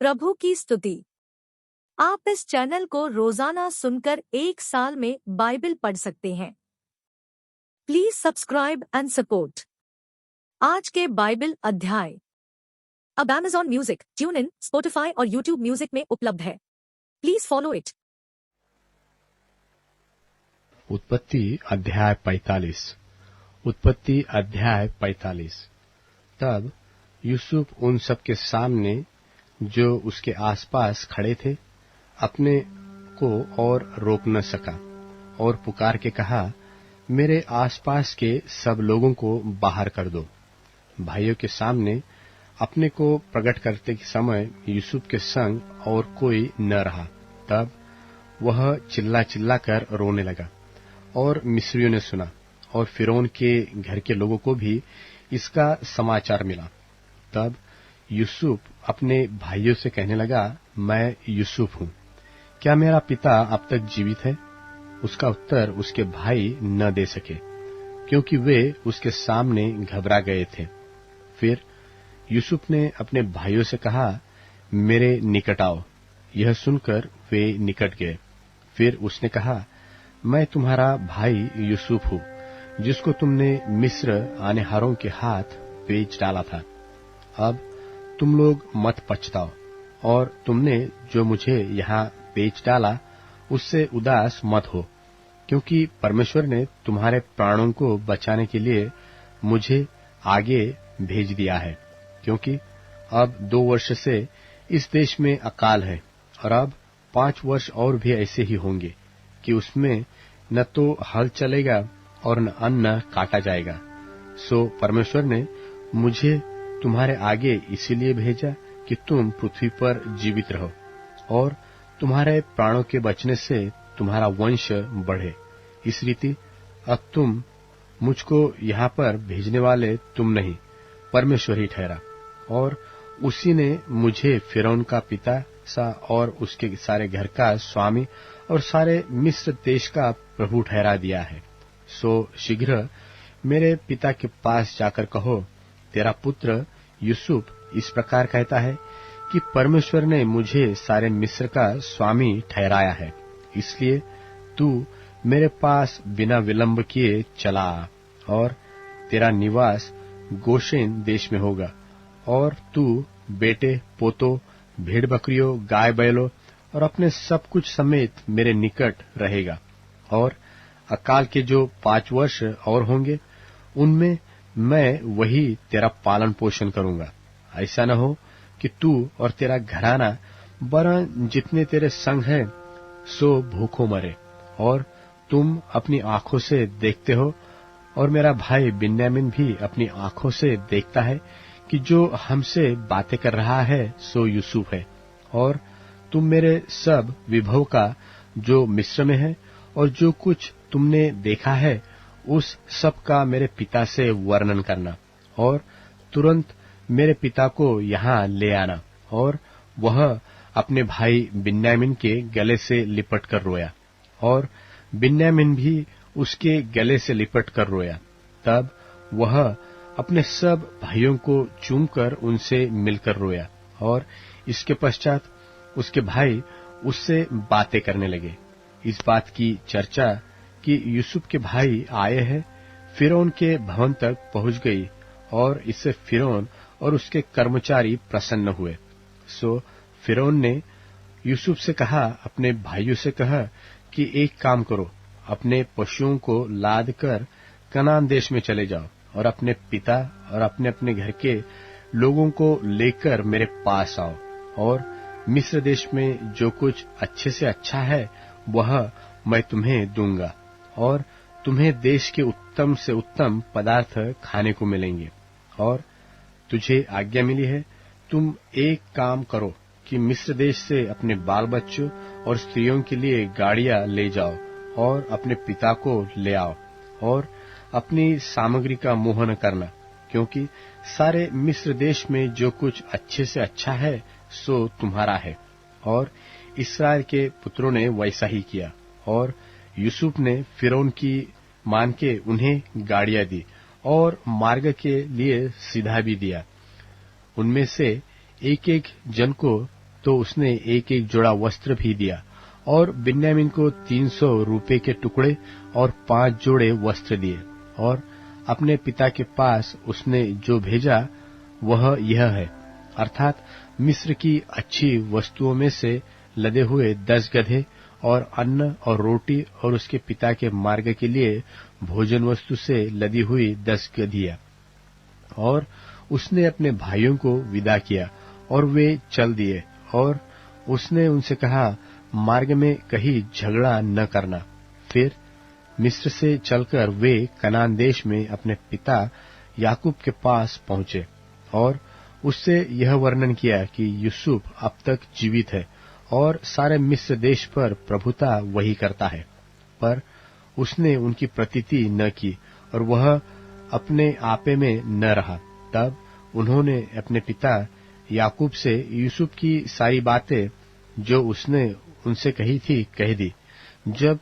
प्रभु की स्तुति। आप इस चैनल को रोजाना सुनकर 1 साल में बाइबल पढ़ सकते हैं। Please subscribe and support. आज के बाइबल अध्याय अब Amazon music, tune in, Spotify और यूट्यूब म्यूजिक में उपलब्ध है। Please follow it. उत्पत्ति अध्याय 45। उत्पत्ति अध्याय 45। तब यूसुफ उन सब के सामने जो उसके आसपास खड़े थे अपने को और रोक न सका और पुकार के कहा, मेरे आसपास के सब लोगों को बाहर कर दो। भाइयों के सामने अपने को प्रकट करते के समय यूसुफ के संग और कोई न रहा। तब वह चिल्ला चिल्ला कर रोने लगा और मिस्रियों ने सुना और फिरौन के घर के लोगों को भी इसका समाचार मिला। तब यूसुफ अपने भाइयों से कहने लगा, मैं यूसुफ हूँ, क्या मेरा पिता अब तक जीवित है? उसका उत्तर उसके भाई न दे सके, क्योंकि वे उसके सामने घबरा गए थे। फिर यूसुफ ने अपने भाइयों से कहा, मेरे निकट आओ। यह सुनकर वे निकट गए। फिर उसने कहा, मैं तुम्हारा भाई यूसुफ हूँ, जिसको तुमने मिस्र आनेहारों के हाथ बेच डाला था। अब तुम लोग मत पछताओ और तुमने जो मुझे यहाँ बेच डाला उससे उदास मत हो, क्योंकि परमेश्वर ने तुम्हारे प्राणों को बचाने के लिए मुझे आगे भेज दिया है। क्योंकि अब 2 वर्ष से इस देश में अकाल है और अब 5 वर्ष और भी ऐसे ही होंगे कि उसमें न तो हल चलेगा और न अन्न काटा जाएगा। सो परमेश्वर ने मुझे तुम्हारे आगे इसीलिए भेजा कि तुम पृथ्वी पर जीवित रहो और तुम्हारे प्राणों के बचने से तुम्हारा वंश बढ़े। इस रीति अब तुम मुझको यहाँ पर भेजने वाले तुम नहीं, परमेश्वर ही ठहरा। और उसी ने मुझे फिरौन का पिता सा और उसके सारे घर का स्वामी और सारे मिस्र देश का प्रभु ठहरा दिया है। सो शीघ्र मेरे पिता के पास जाकर कहो, तेरा पुत्र यूसुफ इस प्रकार कहता है कि परमेश्वर ने मुझे सारे मिस्र का स्वामी ठहराया है, इसलिए तू मेरे पास बिना विलंब किए चला आ, और तेरा निवास गोशेन देश में होगा, और तू बेटे पोतों, भेड़ बकरियों, गाय बैलों और अपने सब कुछ समेत मेरे निकट रहेगा। और अकाल के जो 5 वर्ष और होंगे उनमें मैं वही तेरा पालन पोषण करूंगा। ऐसा न हो कि तू और तेरा घराना वरन जितने तेरे संग हैं सो भूखों मरे। और तुम अपनी आंखों से देखते हो और मेरा भाई बिन्यामीन भी अपनी आंखों से देखता है कि जो हमसे बातें कर रहा है सो यूसुफ है। और तुम मेरे सब विभव का जो मिस्र में है और जो कुछ तुमने देखा है उस सब का मेरे पिता से वर्णन करना और तुरंत मेरे पिता को यहाँ ले आना। और वह अपने भाई बिन्यामीन के गले से लिपट कर रोया और बिन्यामीन भी उसके गले से लिपट कर रोया। तब वह अपने सब भाइयों को चूमकर उनसे मिलकर रोया और इसके पश्चात उसके भाई उससे बातें करने लगे। इस बात की चर्चा कि यूसुफ के भाई आए हैं फिरौन के भवन तक पहुंच गई और इससे फिरौन और उसके कर्मचारी प्रसन्न हुए। सो फिरौन ने यूसुफ से कहा, अपने भाइयों से कहा कि एक काम करो, अपने पशुओं को लाद कर कनान देश में चले जाओ और अपने पिता और अपने अपने घर के लोगों को लेकर मेरे पास आओ, और मिस्र देश में जो कुछ अच्छे से अच्छा है वह मैं तुम्हें दूंगा और तुम्हें देश के उत्तम से उत्तम पदार्थ खाने को मिलेंगे। और तुझे आज्ञा मिली है, तुम एक काम करो कि मिस्र देश से अपने बाल बच्चों और स्त्रियों के लिए गाड़ियां ले जाओ और अपने पिता को ले आओ और अपनी सामग्री का मोह न करना, क्योंकि सारे मिस्र देश में जो कुछ अच्छे से अच्छा है सो तुम्हारा है। और इस्राएल के पुत्रों ने वैसा ही किया और यूसुफ ने फिरौन की मान के उन्हें गाड़ियां दी और मार्ग के लिए सीधा भी दिया। उनमें से एक एक जन को तो उसने एक एक जोड़ा वस्त्र भी दिया, और बिन्यामीन को 300 रुपए के टुकड़े और 5 जोड़े वस्त्र दिए। और अपने पिता के पास उसने जो भेजा वह यह है, अर्थात मिस्र की अच्छी वस्तुओं में से लदे हुए 10 गधे और अन्न और रोटी, और उसके पिता के मार्ग के लिए भोजन वस्तु से लदी हुई 10 गधिया। और उसने अपने भाइयों को विदा किया और वे चल दिए। और उसने उनसे कहा, मार्ग में कहीं झगड़ा न करना। फिर मिस्र से चलकर वे कनान देश में अपने पिता याकूब के पास पहुंचे, और उससे यह वर्णन किया कि यूसुफ अब तक जीवित है और सारे मिस्र देश पर प्रभुता वही करता है। पर उसने उनकी प्रतीति न की और वह अपने आपे में न रहा। तब उन्होंने अपने पिता याकूब से यूसुफ की सारी बातें जो उसने उनसे कही थी कह दी। जब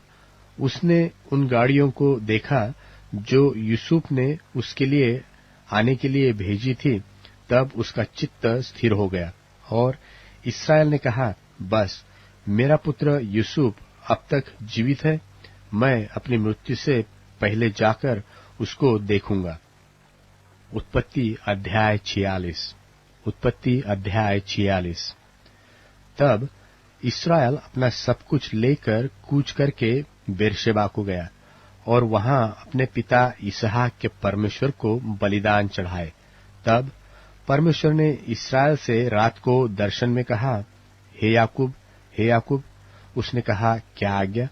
उसने उन गाड़ियों को देखा जो यूसुफ ने उसके लिए आने के लिए भेजी थी, तब उसका चित्त स्थिर हो गया। और इस्राएल ने कहा, बस मेरा पुत्र यूसुफ अब तक जीवित है, मैं अपनी मृत्यु से पहले जाकर उसको देखूंगा। उत्पत्ति अध्याय 46। उत्पत्ति अध्याय 46। तब इस्राएल अपना सब कुछ लेकर कूच करके बेरशेबा को गया और वहां अपने पिता इसहाक के परमेश्वर को बलिदान चढ़ाए। तब परमेश्वर ने इस्राएल से रात को दर्शन में कहा, हे याकूब, हे याकूब। उसने कहा, क्या आज्ञा?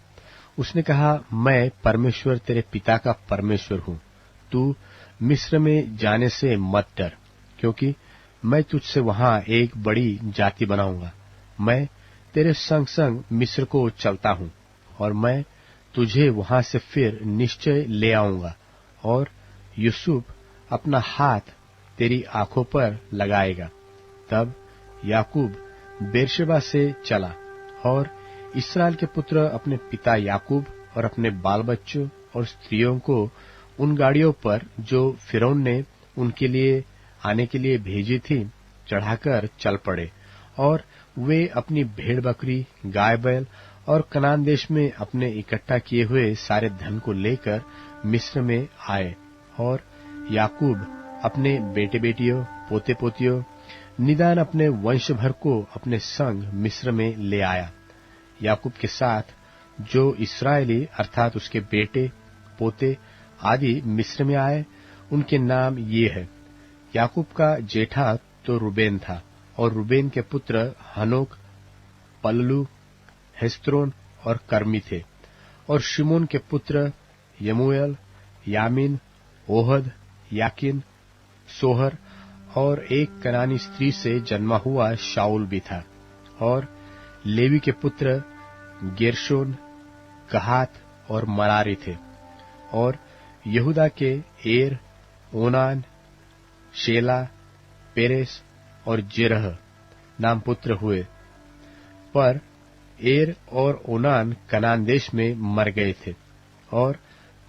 उसने कहा, मैं परमेश्वर तेरे पिता का परमेश्वर हूं। तू मिस्र में जाने से मत डर, क्योंकि मैं तुझसे वहां एक बड़ी जाति बनाऊंगा। मैं तेरे संग संग मिस्र को चलता हूं, और मैं तुझे वहां से फिर निश्चय ले आऊंगा। और यूसुफ अपना हाथ तेरी आंखों पर लगाएगा। तब याकूब बेरशेबा से चला, और इस्राएल के पुत्र अपने पिता याकूब और अपने बाल बच्चों और स्त्रियों को उन गाड़ियों पर जो फिरौन ने उनके लिए आने के लिए भेजी थी चढ़ाकर चल पड़े। और वे अपनी भेड़ बकरी, गाय बैल और कनान देश में अपने इकट्ठा किए हुए सारे धन को लेकर मिस्र में आए। और याकूब अपने बेटे बेटियों, पोते पोतियों, निदान अपने वंश भर को अपने संग मिस्र में ले आया। याकूब के साथ जो इस्राएली अर्थात उसके बेटे, पोते आदि मिस्र में आए, उनके नाम ये है। याकूब का जेठा तो रूबेन था, और रूबेन के पुत्र हनोक, पल्लू, हेस्रोन और कर्मी थे। और शिमोन के पुत्र यमूएल, यामीन, ओहद, याकिन, सोहर और एक कनानी स्त्री से जन्मा हुआ शाऊल भी था। और लेवी के पुत्र गेर्शोन, कहात और मरारी थे। और यहूदा के एर, ओनान, शेला, पेरेस और जेरह नाम पुत्र हुए। पर एर और ओनान कनान देश में मर गए थे। और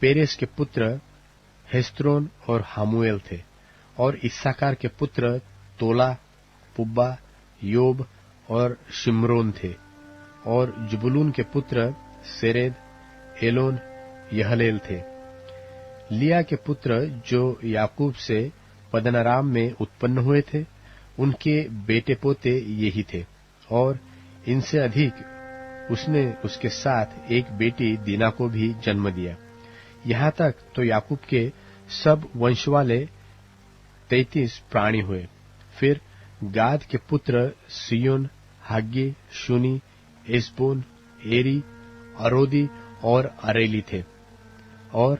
पेरेस के पुत्र हेस्रोन और हामुएल थे। और इस्साकार के पुत्र तोला, पुब्बा, योब और शिम्रोन थे। और जुबुलून के पुत्र सेरेद, एलोन, यहलेल थे। लिया के पुत्र जो याकूब से पदनराम में उत्पन्न हुए थे, उनके बेटे पोते यही थे। और इनसे अधिक उसने उसके साथ एक बेटी दीना को भी जन्म दिया। यहाँ तक तो याकूब के सब वंश वाले 33 प्राणी हुए। फिर गाद के पुत्र सियोन, हाग्गी, शूनी, एस्बोन, एरी, अरोदी और अरेली थे। और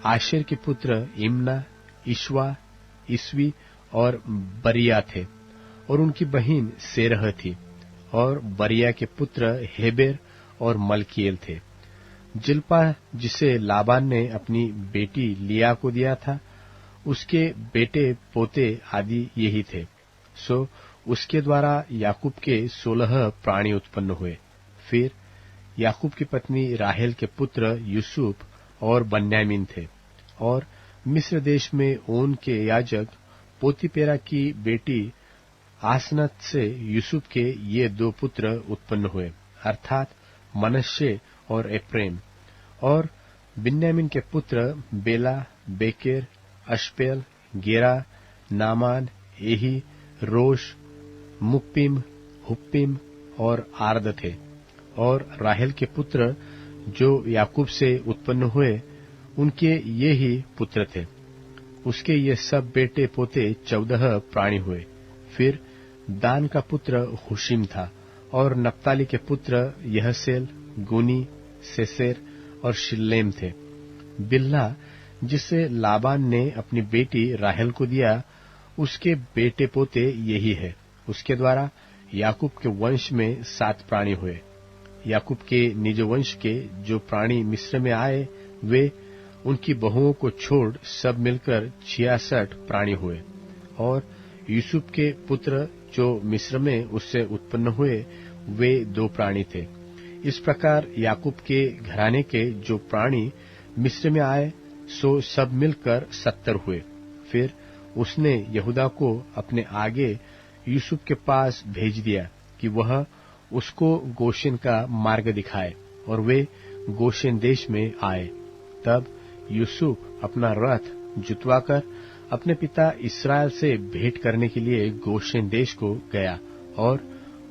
आशेर के पुत्र इम्ना, इश्वा, इसवी और बरिया थे। और उनकी बहिन सेरह थी। और बरिया के पुत्र हेबेर और मलकीएल थे। जिल्पा जिसे लाबान ने अपनी बेटी लिया को दिया था, उसके बेटे पोते आदि यही थे। सो उसके द्वारा याकूब के 16 प्राणी उत्पन्न हुए। फिर याकूब की पत्नी राहेल के पुत्र यूसुफ और बन्यामीन थे। और मिस्र देश में ओन के याजक पोतीपेरा की बेटी आसनत से यूसुफ के ये 2 पुत्र उत्पन्न हुए, अर्थात मनश्शे और एप्रेम। और बिन्यामीन के पुत्र बेला, बेकेर, अश्पेल, गेरा, नामान, एही, रोश, मुप्पीम, हुप्पीम और आर्द थे। और राहेल के पुत्र जो याकूब से उत्पन्न हुए, उनके ये ही पुत्र थे। उसके ये सब बेटे पोते 14 प्राणी हुए। फिर दान का पुत्र हुशीम था, और नप्ताली के पुत्र यहसेल, गुनी, सेसेर और शिल्लेम थे। बिल्हा, जिसे लाबान ने अपनी बेटी राहेल को दिया, उसके बेटे पोते यही है। उसके द्वारा याकूब के वंश में 7 प्राणी हुए। याकूब के निज वंश के जो प्राणी मिस्र में आए, वे उनकी बहुओं को छोड़ सब मिलकर 66 प्राणी हुए। और यूसुफ के पुत्र जो मिस्र में उससे उत्पन्न हुए, वे 2 प्राणी थे। इस प्रकार याकूब के घराने के जो प्राणी मिस्र में आए, सो सब मिलकर 70 हुए। फिर उसने यहूदा को अपने आगे यूसुफ के पास भेज दिया कि वह उसको गोशेन का मार्ग दिखाए, और वे गोशेन देश में आए। तब यूसुफ अपना रथ जुतवाकर अपने पिता इस्राएल से भेंट करने के लिए गोशेन देश को गया, और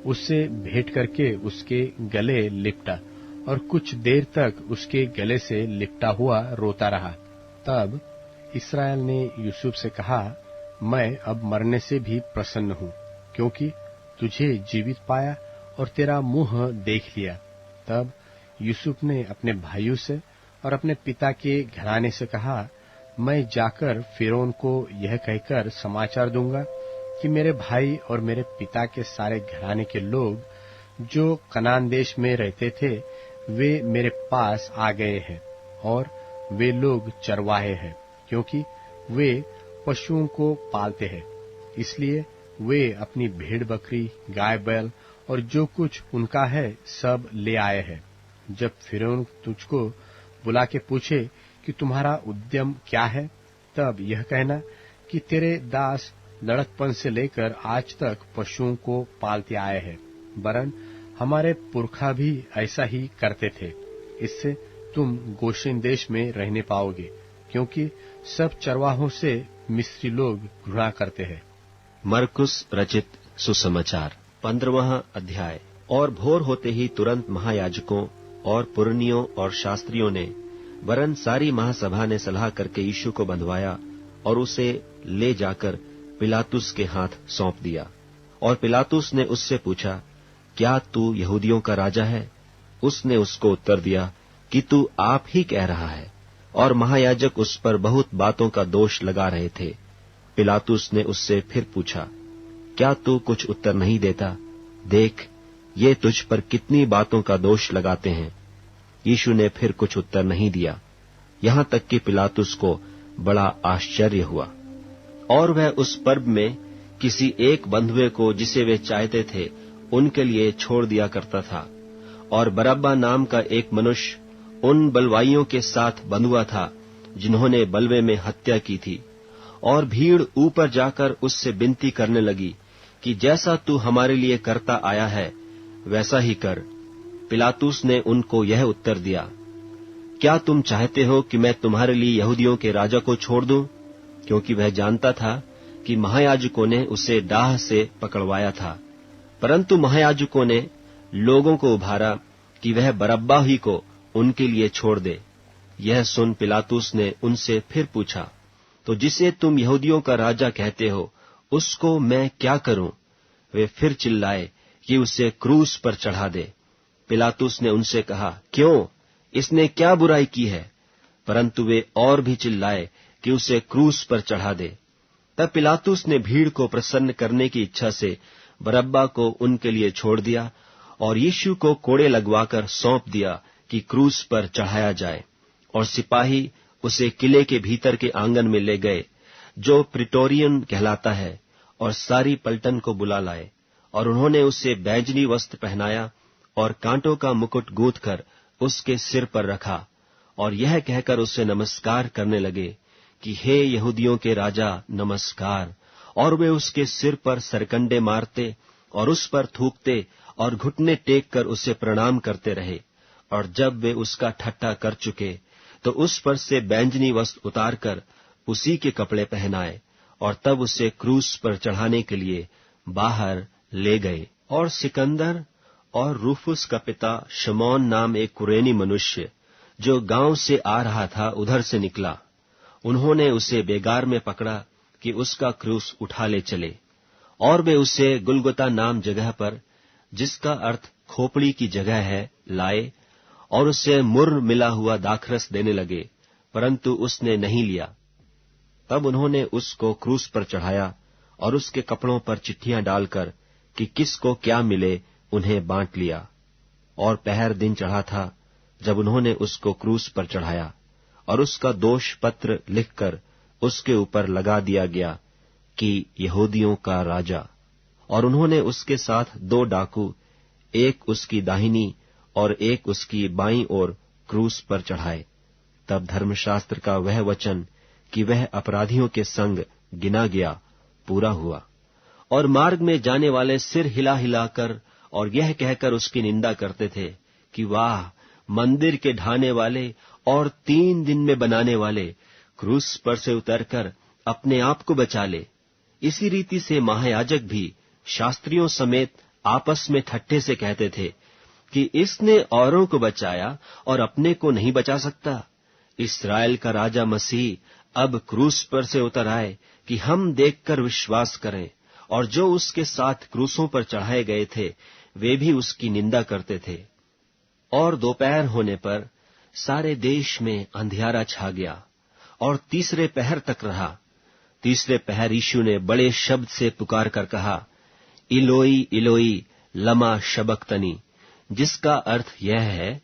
उससे भेंट करके उसके गले लिपटा, और कुछ देर तक उसके गले से लिपटा हुआ रोता रहा। तब इस्राएल ने यूसुफ से कहा, मैं अब मरने से भी प्रसन्न हूँ, क्योंकि तुझे जीवित पाया और तेरा मुंह देख लिया। तब यूसुफ ने अपने भाइयों से और अपने पिता के घराने से कहा, मैं जाकर फिरौन को यह कहकर समाचार दूंगा कि मेरे भाई और मेरे पिता के सारे घराने के लोग जो कनान देश में रहते थे, वे मेरे पास आ गए हैं, और वे लोग चरवाहे हैं, क्योंकि वे पशुओं को पालते हैं। इसलिए वे अपनी भेड़ बकरी, गाय बैल और जो कुछ उनका है सब ले आए हैं। जब फिरौन तुझको बुला के पूछे कि तुम्हारा उद्यम क्या है, तब यह कहना कि तेरे दास लड़कपन से लेकर आज तक पशुओं को पालते आए हैं, वरन हमारे पुरखा भी ऐसा ही करते थे। इससे तुम गोशेन देश में रहने पाओगे, क्योंकि सब चरवाहों से मिस्री लोग घृणा करते हैं। मरकुस रचित सुसमाचार 15वां अध्याय। और भोर होते ही तुरंत महायाजकों और पुरनियों और शास्त्रियों ने वरन सारी महासभा ने सलाह करके यीशु को बंधवाया और उसे ले जाकर पिलातुस के हाथ सौंप दिया। और पिलातुस ने उससे पूछा, क्या तू यहूदियों का राजा है? उसने उसको उत्तर दिया कि तू आप ही कह रहा है। और महायाजक उस पर बहुत बातों का दोष लगा रहे थे। पिलातुस ने उससे फिर पूछा, क्या तू कुछ उत्तर नहीं देता? देख, ये तुझ पर कितनी बातों का दोष लगाते हैं। यीशु ने फिर कुछ उत्तर नहीं दिया, यहां तक कि पिलातुस को बड़ा आश्चर्य हुआ। और वह उस पर्व में किसी एक बंधुए को जिसे वे चाहते थे उनके लिए छोड़ दिया करता था। और बरअब्बा नाम का एक मनुष्य उन बलवाइयों के साथ बंधुआ था जिन्होंने बलवे में हत्या की थी। और भीड़ ऊपर जाकर उससे विनती करने लगी कि जैसा तू हमारे लिए करता आया है वैसा ही कर। पिलातुस ने उनको यह उत्तर दिया, क्या तुम चाहते हो कि मैं तुम्हारे लिए यहूदियों के राजा को छोड़ दूं? क्योंकि वह जानता था कि महायाजकों ने उसे डाह से पकड़वाया था। परंतु महायाजकों ने लोगों को उभारा कि वह बरअब्बा ही को उनके लिए छोड़ दे। यह सुन पिलातुस ने उनसे फिर पूछा, तो जिसे तुम यहूदियों का राजा कहते हो उसको मैं क्या करूं? वे फिर चिल्लाए कि उसे क्रूस पर चढ़ा दे। पिलातुस ने उनसे कहा, क्यों? इसने क्या बुराई की है? परंतु वे और भी चिल्लाए कि उसे क्रूस पर चढ़ा दे। तब पिलातुस ने भीड़ को प्रसन्न करने की इच्छा से बरअब्बा को उनके लिए छोड़ दिया और यीशु को कोड़े लगवाकर सौंप दिया कि क्रूस पर चढ़ाया जाए। और सिपाही उसे किले के भीतर के आंगन में ले गए, जो प्रिटोरियन कहलाता है, और सारी पलटन को बुला लाए। और उन्होंने उसे बैजनी वस्त्र पहनाया और कांटों का मुकुट गूंथकर उसके सिर पर रखा, और यह कहकर उसे नमस्कार करने लगे कि हे यहूदियों के राजा, नमस्कार। और वे उसके सिर पर सरकंडे मारते और उस पर थूकते और घुटने टेक कर उसे प्रणाम करते रहे। और जब वे उसका ठट्ठा कर चुके तो उस पर से बैंजनी वस्त्र उतारकर उसी के कपड़े पहनाए और तब उसे क्रूस पर चढ़ाने के लिए बाहर ले गए। और सिकंदर और रूफुस का पिता शमौन नाम एक कुरेनी मनुष्य जो गांव से आ रहा था उधर से निकला। उन्होंने उसे बेगार में पकड़ा कि उसका क्रूस उठा ले चले, और वे उसे गुलगुता नाम जगह पर, जिसका अर्थ खोपड़ी की जगह है, लाए और उसे मुर्र मिला हुआ दाखरस देने लगे, परंतु उसने नहीं लिया। तब उन्होंने उसको क्रूस पर चढ़ाया और उसके कपड़ों पर चिट्ठियां डालकर कि किसको क्या मिले उन्हें बांट लिया। और पहर दिन चढ़ा था जब उन्होंने उसको क्रूस पर चढ़ाया, और उसका दोष पत्र लिखकर उसके ऊपर लगा दिया गया कि यहूदियों का राजा। और उन्होंने उसके साथ 2 डाकू, एक उसकी दाहिनी और एक उसकी बाईं ओर क्रूस पर चढ़ाए। तब धर्मशास्त्र का वह वचन कि वह अपराधियों के संग गिना गया पूरा हुआ। और मार्ग में जाने वाले सिर हिला हिलाकर और यह कहकर उसकी निंदा करते थे कि वाह, मंदिर के ढाने वाले और 3 दिन में बनाने वाले, क्रूस पर से उतरकर अपने आप को बचा ले। इसी रीति से महायाजक भी शास्त्रियों समेत आपस में ठट्ठे से कहते थे कि इसने औरों को बचाया और अपने को नहीं बचा सकता। इस्राएल का राजा मसीह अब क्रूस पर से उतर आए कि हम देखकर विश्वास करें। और जो उसके साथ क्रूसों पर चढ़ाए गए थे वे भी उसकी निंदा करते थे। और दोपहर होने पर सारे देश में अंधियारा छा गया और तीसरे पहर तक रहा। तीसरे पहर यीशु ने बड़े शब्द से पुकार कर कहा, इलोई इलोई लमा शबक्तनी, जिसका अर्थ यह है,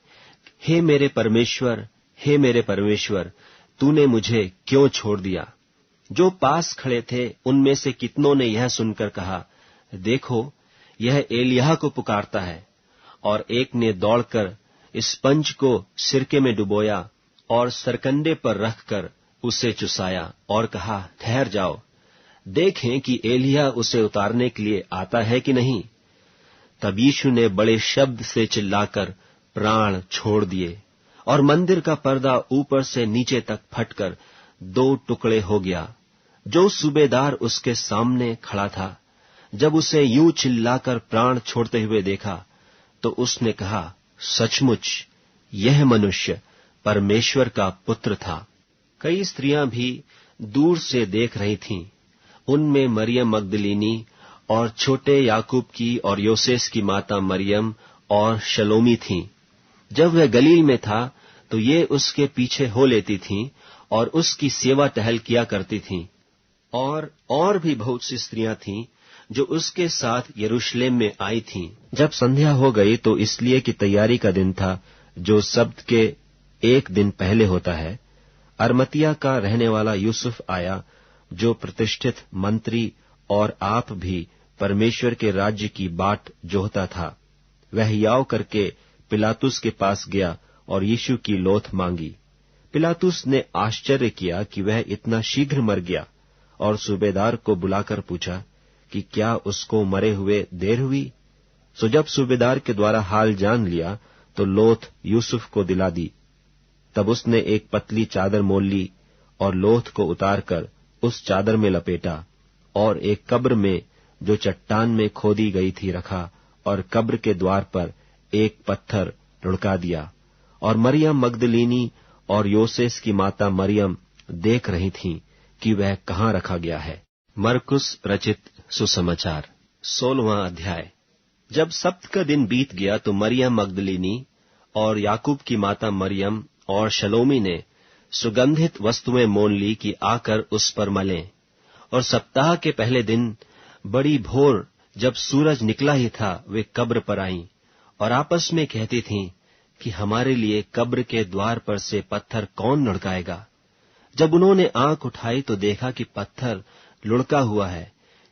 हे मेरे परमेश्वर, हे मेरे परमेश्वर, तूने मुझे क्यों छोड़ दिया। जो पास खड़े थे उनमें से कितनों ने यह सुनकर कहा, देखो, यह एलिय्याह को पुकारता है। और एक ने दौड़कर स्पंज को सिरके में डुबोया और सरकंडे पर रखकर उसे चुसाया और कहा, ठहर जाओ, देखें कि एलिय्याह उसे उतारने के लिए आता है कि नहीं। तब यीशु ने बड़े शब्द से चिल्लाकर प्राण छोड़ दिए और मंदिर का पर्दा ऊपर से नीचे तक फटकर 2 टुकड़े हो गया। जो सूबेदार उसके सामने खड़ा था, जब उसे यूं चिल्लाकर प्राण छोड़ते हुए देखा तो उसने कहा, सचमुच यह मनुष्य परमेश्वर का पुत्र था। कई स्त्रियां भी दूर से देख रही थीं। उनमें मरियम मगदलीनी और छोटे याकूब की और योसेस की माता मरियम और शलोमी थीं। जब वह गलील में था तो ये उसके पीछे हो लेती थीं और उसकी सेवा टहल किया करती थीं। और भी बहुत सी स्त्रियां थीं जो उसके साथ यरूशलेम में आई थीं। जब संध्या हो गई तो इसलिए कि तैयारी का दिन था, जो सब्त के 1 दिन पहले होता है, अरमतिया का रहने वाला यूसुफ आया, जो प्रतिष्ठित मंत्री और आप भी परमेश्वर के राज्य की बाट जोहता था। वह याव करके पिलातुस के पास गया और यीशु की लोथ मांगी। पिलातुस ने आश्चर्य किया कि वह इतना शीघ्र मर गया, और सूबेदार को बुलाकर पूछा कि क्या उसको मरे हुए देर हुई। सो जब सूबेदार के द्वारा हाल जान लिया तो लोथ यूसुफ को दिला दी। तब उसने एक पतली चादर मोल ली और लोथ को उतारकर उस चादर में लपेटा और एक कब्र में जो चट्टान में खोदी गई थी रखा, और कब्र के द्वार पर एक पत्थर लुढ़का दिया। और मरियम मगदलीनी और योसेस की माता मरियम देख रही थीं कि वह कहाँ रखा गया है। मरकुस रचित सुसमाचार 16वां अध्याय। जब सब्त का दिन बीत गया तो मरियम मगदलीनी और याकूब की माता मरियम और शलोमी ने सुगंधित वस्तुएं मोल ली कि आकर उस पर मलें। और सप्ताह के पहले दिन बड़ी भोर जब सूरज निकला ही था, वे कब्र पर आईं और आपस में कहती थीं कि हमारे लिए कब्र के द्वार पर से पत्थर कौन लुढ़काएगा। जब उन्होंने आंख उठाई तो देखा कि पत्थर लुढ़का हुआ है,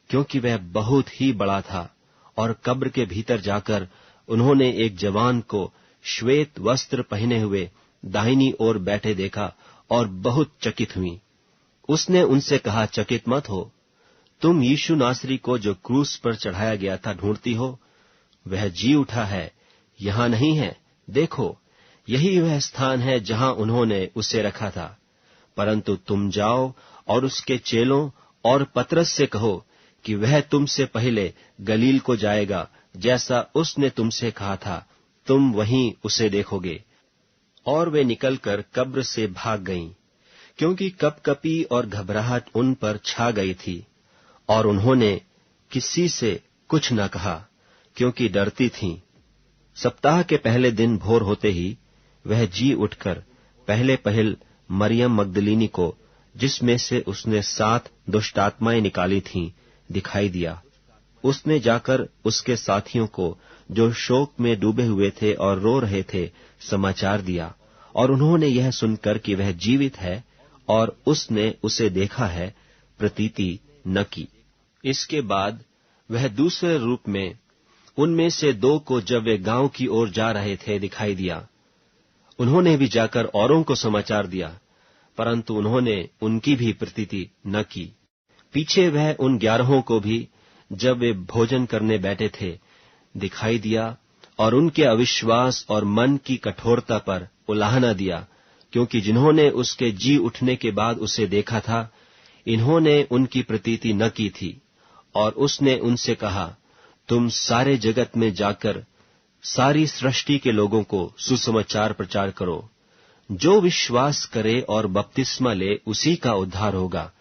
क्योंकि वह बहुत ही बड़ा था। और कब्र के भीतर जाकर उन्होंने एक जवान को श्वेत वस्त्र पहने हुए दाहिनी ओर बैठे देखा और बहुत चकित हुई। उसने उनसे कहा, चकित मत हो, तुम यीशु नासरी को जो क्रूस पर चढ़ाया गया था ढूंढती हो, वह जी उठा है, यहाँ नहीं है। देखो, यही वह स्थान है जहाँ उन्होंने उसे रखा था। परंतु तुम जाओ और उसके चेलों और पतरस से कहो कि वह तुमसे पहले गलील को जाएगा, जैसा उसने तुमसे कहा था, तुम वहीं उसे देखोगे। और वे निकलकर कब्र से भाग गईं, क्योंकि कपकपी और घबराहट उन पर छा गई थी, और उन्होंने किसी से कुछ न कहा, क्योंकि डरती थीं। सप्ताह के पहले दिन भोर होते ही वह जी उठकर पहल मरियम मगदलीनी को, जिसमें से उसने 7 दुष्टात्माएं निकाली थीं, दिखाई दिया। उसने जाकर उसके साथियों को, जो शोक में डूबे हुए थे और रो रहे थे, समाचार दिया, और उन्होंने यह सुनकर कि वह जीवित है और उसने उसे देखा है, प्रतीति न की। इसके बाद वह दूसरे रूप में उनमें से 2 को, जब वे गांव की ओर जा रहे थे, दिखाई दिया। उन्होंने भी जाकर औरों को समाचार दिया, परंतु उन्होंने उनकी भी प्रतीति न की। पीछे वह उन 11 को भी, जब वे भोजन करने बैठे थे, दिखाई दिया, और उनके अविश्वास और मन की कठोरता पर उलाहना दिया, क्योंकि जिन्होंने उसके जी उठने के बाद उसे देखा था, इन्होंने उनकी प्रतीति न की थी। और उसने उनसे कहा, तुम सारे जगत में जाकर सारी सृष्टि के लोगों को सुसमाचार प्रचार करो। जो विश्वास करे और बपतिस्मा ले, उसी का उद्धार होगा,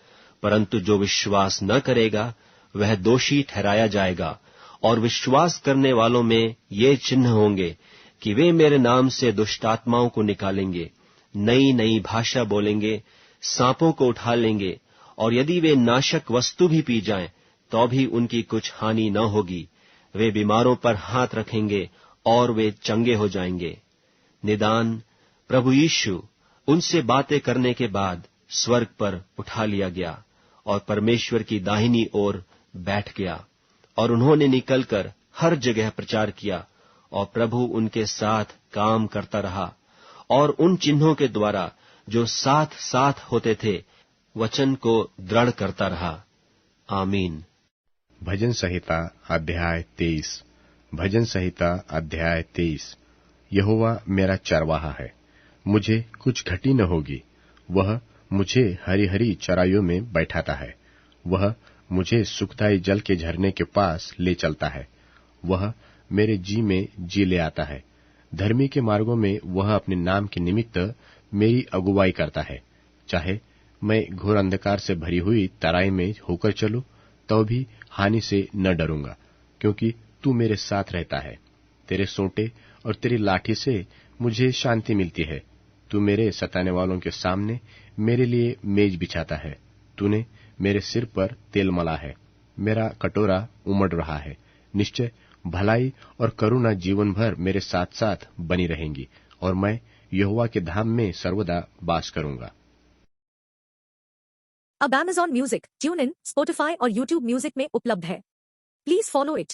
परंतु जो विश्वास न करेगा, वह दोषी ठहराया जाएगा। और विश्वास करने वालों में ये चिन्ह होंगे कि वे मेरे नाम से दुष्टात्माओं को निकालेंगे, नई नई भाषा बोलेंगे, सांपों को उठा लेंगे, और यदि वे नाशक वस्तु भी पी जाएं, तो भी उनकी कुछ हानि न होगी। वे बीमारों पर हाथ रखेंगे और वे चंगे हो जाएंगे। निदान प्रभु यीशु उनसे बातें करने के बाद स्वर्ग पर उठा लिया गया और परमेश्वर की दाहिनी ओर बैठ गया। और उन्होंने निकलकर हर जगह प्रचार किया, और प्रभु उनके साथ काम करता रहा, और उन चिन्हों के द्वारा जो साथ साथ होते थे, वचन को दृढ़ करता रहा। आमीन। भजन संहिता अध्याय 23। भजन संहिता अध्याय 23। यहोवा मेरा चरवाहा है, मुझे कुछ घटी न होगी। वह मुझे हरी हरी चराइयों में बैठाता है। वह मुझे सुखदाई जल के झरने के पास ले चलता है। वह मेरे जी में जी ले आता है। धर्मी के मार्गों में वह अपने नाम के निमित्त मेरी अगुवाई करता है। चाहे मैं घोर अंधकार से भरी हुई तराई में होकर चलूं, तो भी हानि से न डरूंगा, क्योंकि तू मेरे साथ रहता है। तेरे सोंटे और तेरी लाठी से मुझे शांति मिलती है। तू मेरे सताने वालों के सामने मेरे लिए मेज बिछाता है। तूने मेरे सिर पर तेल मला है। मेरा कटोरा उमड़ रहा है। निश्चय भलाई और करुणा जीवन भर मेरे साथ साथ बनी रहेंगी, और मैं यहोवा के धाम में सर्वदा वास करूंगा। अब Amazon music, tune in, Spotify और YouTube म्यूजिक में उपलब्ध है। Please follow it.